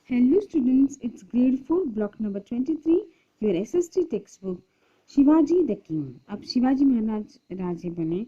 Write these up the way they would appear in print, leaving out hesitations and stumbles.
Hello students, it's grade 4 block number 23, your SST textbook, Shivaji the King. अब शिवाजी महाराज राजे बने.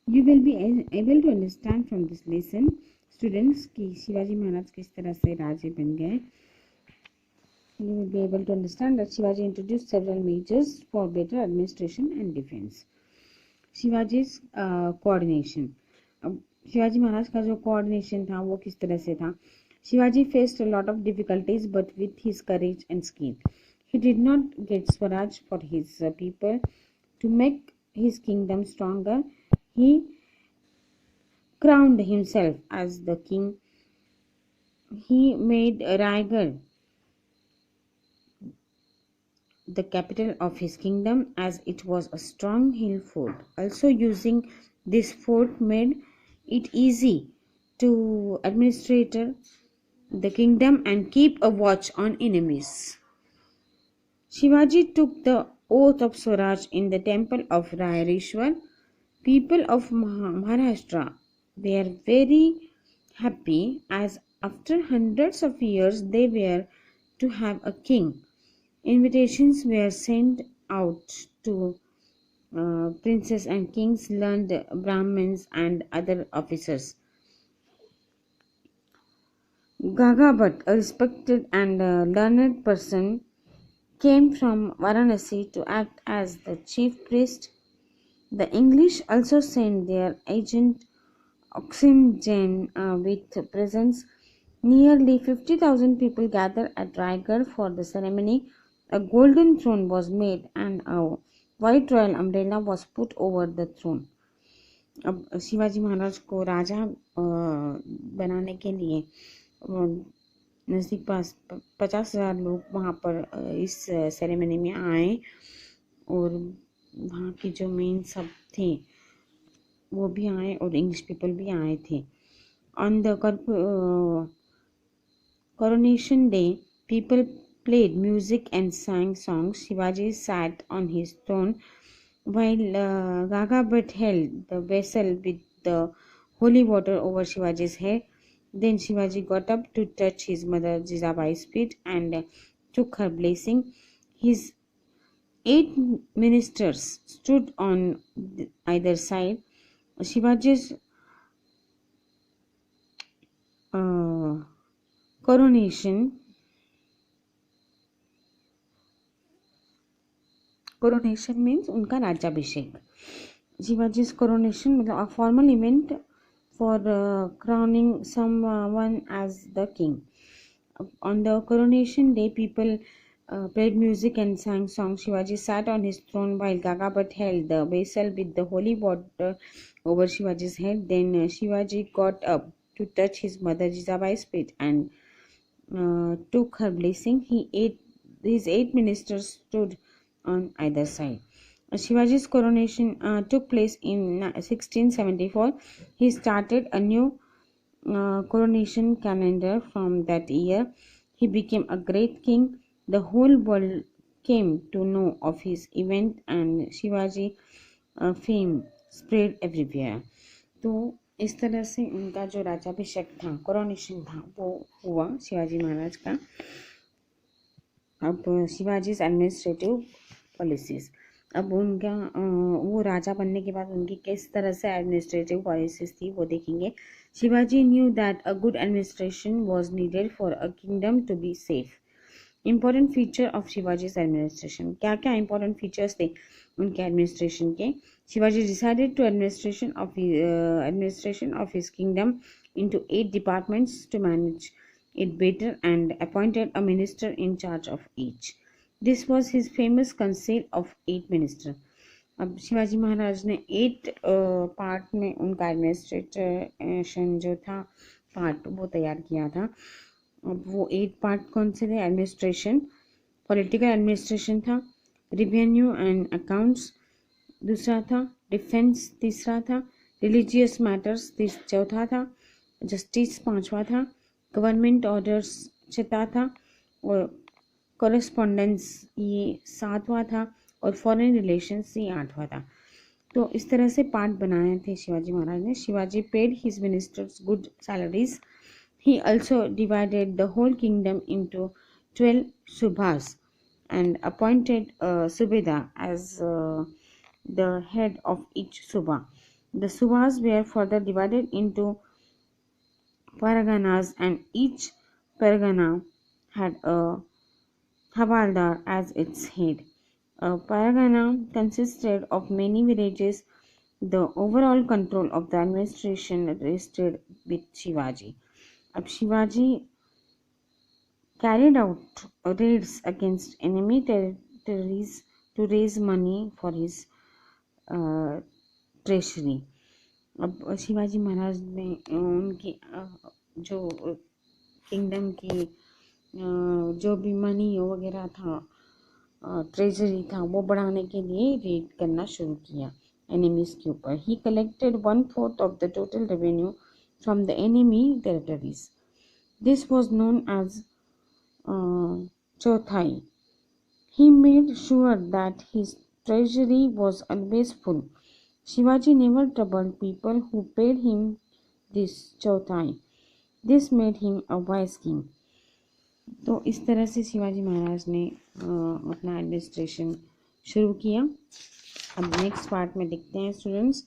You will be able to understand from this lesson, students, कि शिवाजी महाराज किस तरह से राजे बन गए. You will be able to understand that Shivaji introduced several measures for better administration and defense. शिवाजी's coordination. अब शिवाजी महाराज का जो कोऑर्डिनेशन था वो किस तरह से था. Shivaji faced a lot of difficulties, but with his courage and skill, he did not get Swaraj for his people. To make his kingdom stronger, he crowned himself as the king. He made Raigad the capital of his kingdom, as it was a strong hill fort. Also, using this fort made it easy to administrate the kingdom and keep a watch on enemies. Shivaji took the oath of Swaraj in the temple of Rairishwar. People of Maharashtra were very happy, as after hundreds of years they were to have a king. Invitations were sent out to princes and kings, learned Brahmins and other officers. Gaga Bhatt, a respected and learned person, came from Varanasi to act as the chief priest. The English also sent their agent Oxen Jain with presents. Nearly 50,000 people gathered at Raigad for the ceremony. A golden throne was made and a white royal umbrella was put over the throne. अब शिवाजी महाराज को राजा बनाने के लिए नज़दीक 50,000 लोग वहाँ पर इस सेरेमनी में आए और वहाँ के जो मेन सब थे वो भी आए और इंग्लिश पीपल भी आए थे. On the coronation day, people played music and sang songs. Shivaji sat on his throne while Gaga Bhatt held the vessel with the holy water over Shivaji's head. Then Shivaji got up to touch his mother Jijabai's feet and took her blessing. His 8 ministers stood on either side. Shivaji's coronation means उनका राज्याभिषेक. Shivaji's coronation मतलब a formal event for crowning someone as the king. On the coronation day, people played music and sang songs. Shivaji sat on his throne while Gaga Bhatt held the vessel with the holy water over Shivaji's head. Then Shivaji got up to touch his mother Jijabai's feet and took her blessing. His 8 ministers stood on either side. Shivaji's coronation took place in 1674. He started a new coronation calendar from that year. He became a great king. The whole world came to know of his event and Shivaji fame spread everywhere. तो इस तरह से उनका जो राज्याभिषेक था, coronation था, वो हुआ शिवाजी महाराज का. अब शिवाजी's एडमिनिस्ट्रेटिव पॉलिसीज. अब उनका वो राजा बनने के बाद उनकी किस तरह से एडमिनिस्ट्रेटिव पॉलिसीज थी वो देखेंगे. Shivaji knew that a good administration was needed for a kingdom to be safe. Important feature of Shivaji's administration. क्या क्या इम्पोर्टेंट फीचर्स थे उनके एडमिनिस्ट्रेशन के. Shivaji decided to administration of his kingdom into 8 departments to manage it better and appointed a minister in charge of each. This was his famous council of 8 ministers. अब शिवाजी महाराज ने 8 part में उनका administration जो था part वो तैयार किया था. अब वो 8 पार्ट कौन से थे. एडमिनिस्ट्रेशन, पॉलिटिकल एडमिनिस्ट्रेशन था, रिवेन्यू एंड अकाउंट्स दूसरा था, डिफेंस तीसरा था, रिलीजियस मैटर्स चौथा था, जस्टिस पांचवा था, गवर्नमेंट ऑर्डर्स छठा था और कॉरेस्पॉन्डेंस ये 7वां था और फॉरेन रिलेशंस ये 8वां था. तो इस तरह से पार्ट बनाए थे शिवाजी महाराज ने. Shivaji paid his ministers good salaries. He also divided the whole kingdom into 12 subhas and appointed Subedar as the head of each subha. The subhas were further divided into parganas, and each pargana had a havaldar as its head. A pargana consisted of many villages. The overall control of the administration rested with Shivaji. Ab Shivaji carried out raids against enemy territories to raise money for his uh, treasury. अब शिवाजी महाराज ने उनकी जो kingdom की जो भी money वगैरह था, treasury था, वो बढ़ाने के लिए रेड करना शुरू किया एनिमीज के ऊपर. He collected 1/4 of the total revenue from the enemy territories. This was known as chauthai. He made sure that his treasury was always full. Shivaji never troubled people who paid him this chauthai. This made him a wise king. तो इस तरह से शिवाजी महाराज ने अपना administration शुरू किया. अब next part में देखते हैं स्टूडेंट्स,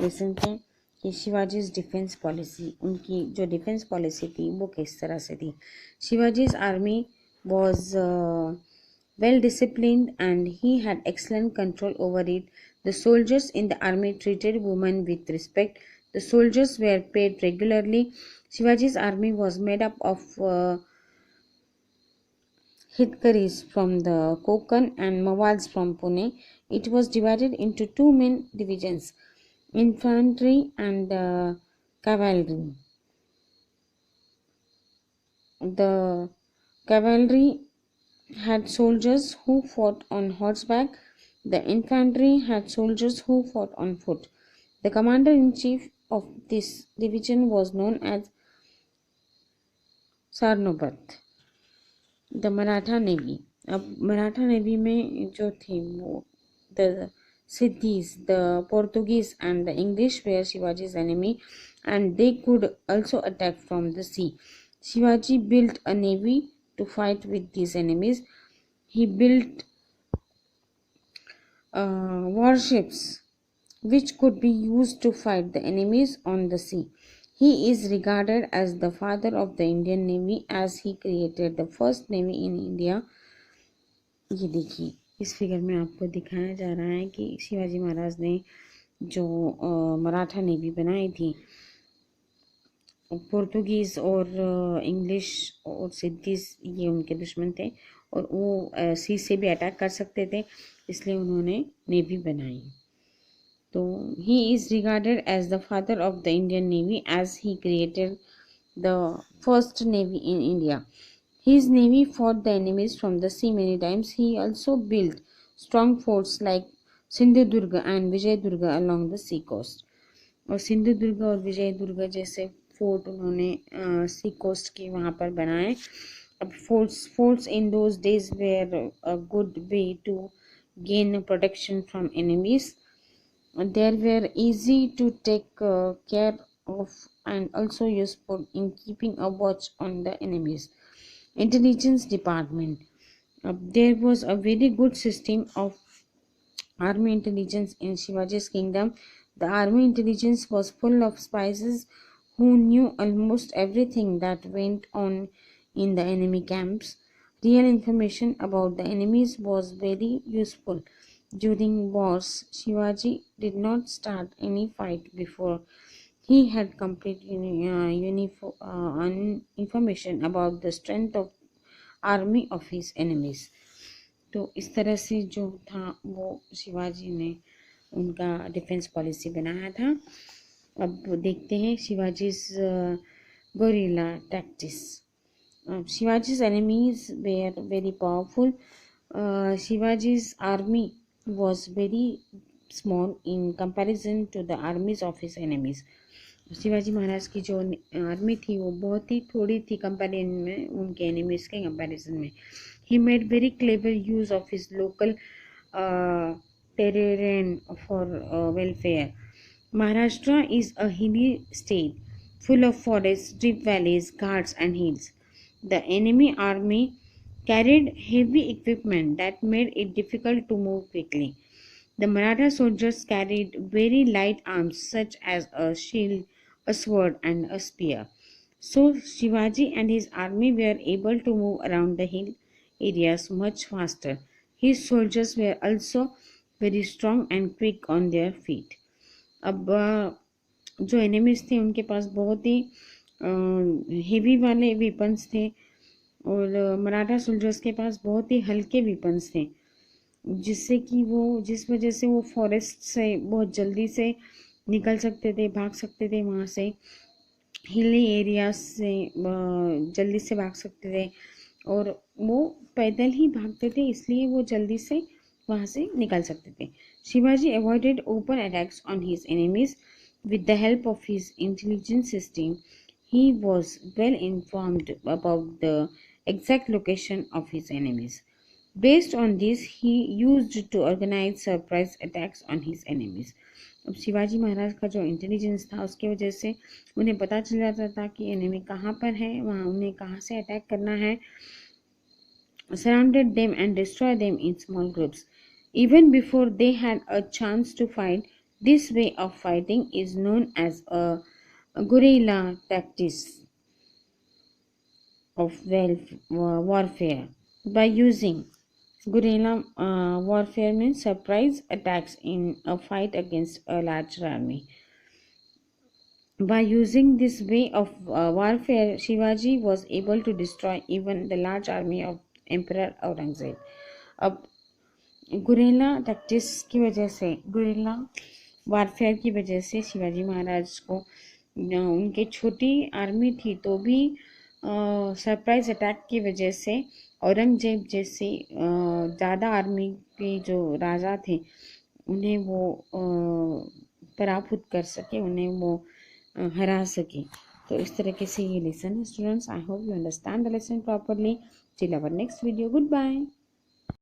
लिसन करें कि शिवाजीज डिफेंस पॉलिसी, उनकी जो डिफेंस पॉलिसी थी वो किस तरह से थी. Shivaji's army was well disciplined and he had excellent control over it. The soldiers in the army treated women with respect. The soldiers were paid regularly. Shivaji's army was made up of Hitkaris from the Konkan and Mawals from Pune. It was divided into two main divisions, infantry and cavalry. The cavalry had soldiers who fought on horseback. The infantry had soldiers who fought on foot. The commander-in-chief of this division was known as Sarnobat. The Maratha Navy. अब Maratha navy में जो थे वो the Siddhis, the Portuguese and the English were Shivaji's enemy, and they could also attack from the sea. Shivaji built a navy to fight with these enemies. He built warships which could be used to fight the enemies on the sea. He is regarded as the father of the Indian Navy as he created the first navy in India. ये देखिए इस figure में आपको दिखाया जा रहा है कि शिवाजी महाराज ने जो मराठा नेवी बनाई थी. पोर्तुगीज़ और इंग्लिश और सिद्धिस ये उनके दुश्मन थे और वो सी से भी अटैक कर सकते थे, इसलिए उन्होंने नेवी बनाई. तो he is regarded as the father of the Indian navy as he created the first navy in India. His navy fought the enemies from the sea many times. He also built strong forts like Sindhudurga and Vijayadurga along the sea coast. और सिंधुदुर्ग और विजयदुर्ग जैसे fort उन्होंने सी coast के वहाँ पर बनाए. अब forts in those days were a good way to gain protection from enemies. They were easy to take care of and also useful in keeping a watch on the enemies. Intelligence department. There was a very good system of army intelligence in Shivaji's kingdom. The army intelligence was full of spies who knew almost everything that went on in the enemy camps. Real information about the enemies was very useful. During wars, Shivaji did not start any fight before he had complete information about the strength of army of his enemies. तो इस तरह से जो था वो शिवाजी ने उनका defence policy बनाया था. अब देखते हैं शिवाजी's guerrilla tactics. Shivaji's enemies were very powerful. Shivaji's army was very small in comparison to the armies of his enemies. Shivaji Maharaj की जो आर्मी थी वो बहुत ही थोड़ी थी कंपेरिजन में उनके एनिमीज के कंपैरिजन में. He made very clever use of his local terrain for welfare. Maharashtra is a hilly state full of forests, deep valleys, ghats, and hills. The enemy army carried heavy equipment that made it difficult to move quickly. The Maratha soldiers carried very light arms such as a shield, a sword, and a spear. So Shivaji and his army were able to move around the hill areas much faster. His soldiers were also very strong and quick on their feet. अब जो enemies थे उनके पास बहुत ही heavy वाले weapons थे और Maratha soldiers के पास बहुत ही हल्के वेपन्स थे, जिस वजह से वो फॉरेस्ट से बहुत जल्दी से निकल सकते थे, भाग सकते थे, वहाँ से हिली एरियाज से जल्दी से भाग सकते थे और वो पैदल ही भागते थे, इसलिए वो जल्दी से वहाँ से निकल सकते थे. Shivaji avoided open attacks on his enemies with the help of his intelligence system. He was well informed about the exact location of his enemies. Based on this, he used to organize surprise attacks on his enemies. अब शिवाजी महाराज का जो intelligence था उसकी वजह से उन्हें पता चल जाता था कि एनिमी कहाँ पर है, वहाँ उन्हें कहाँ से अटैक करना है. Surrounded them and destroy them in small groups. Even before they had a chance to fight, this way of fighting is known as a guerrilla tactics of warfare. By using guerrilla warfare means surprise attacks in a fight against a large army. By using this way of warfare, Shivaji was able to destroy even the large army of Emperor Aurangzeb. अब Gurela tactics की वजह से, Gurela warfare की वजह से शिवाजी महाराज को उनके छोटी आर्मी थी तो भी सरप्राइज अटैक की वजह से औरंगजेब जैसे ज़्यादा आर्मी के जो राजा थे उन्हें वो पराभूत कर सके, उन्हें वो हरा सके. तो इस तरीके से ये लेसन है students. I hope you understand the lesson properly. Till our next video. Good bye.